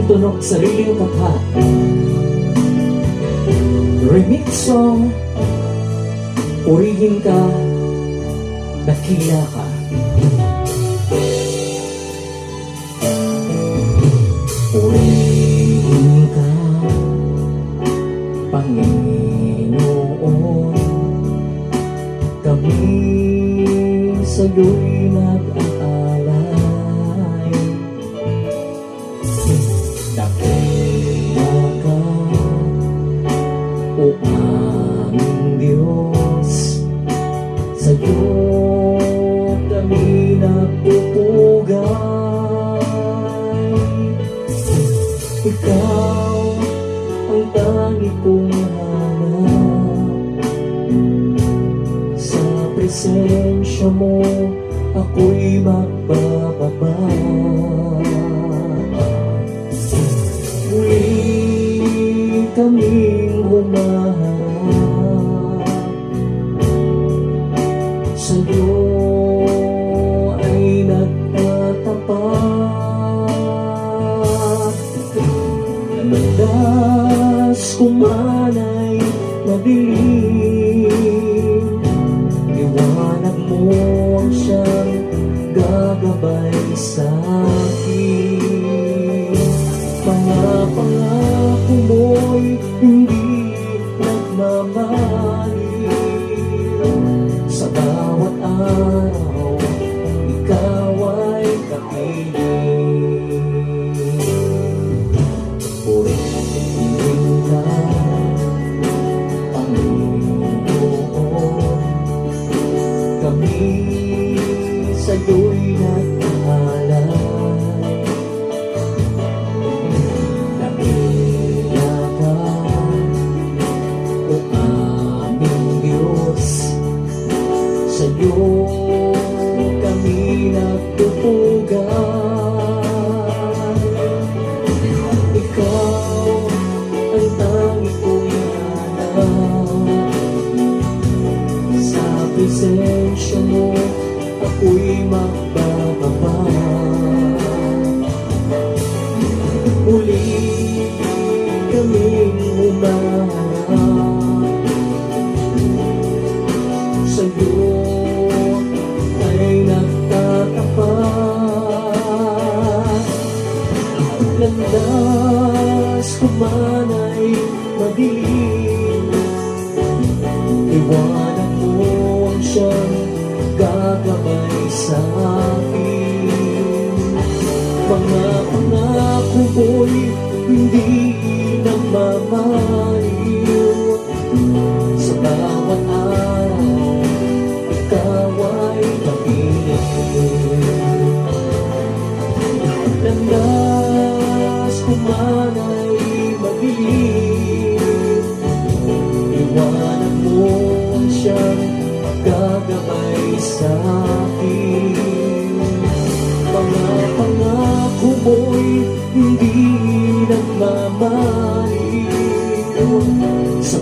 sariling tunog, sariling kanta. Remix song, purihin ka, dakila ka. Purihin ka, Panginoon, kami sa'yo'y nag-aalay. Dakila ka, o aming Diyos, sa'yo kami nagpupugay. Ikaw ang tangi kong hanap, sa presensya mo ako'y magbababa. Muli kaming humaharap, sa'yo ay nagtatapat. Landas kumanay madilim, liwanag mo ang siyang gagabay sa'kin. Mga pangako mo'y hindi nagmamaliw, sa bawat araw ikaw ay kapiling. Purihin ka, Panginoon, kami sa'yo'y nag-aalay. Dakila ka, o aming Diyos, sa'yo kami nagpupugay. Ikaw ang tangi kong hanap, sa presensya mo ako'y magbababa. Muli kaming humaharap, sa'yo ay nagtatapat. Landas kumanay madilim, liwanag mo ang siyang gagabay sa'kin. Mga pangako ko'y hindi nagmamaliw, sa bawat araw ikaw ay kapiling. Landas kumanay madilim, liwanag mo ang siyang gagabay sa'kin. Mga pangako mo'y hindi nagmamaliw, sa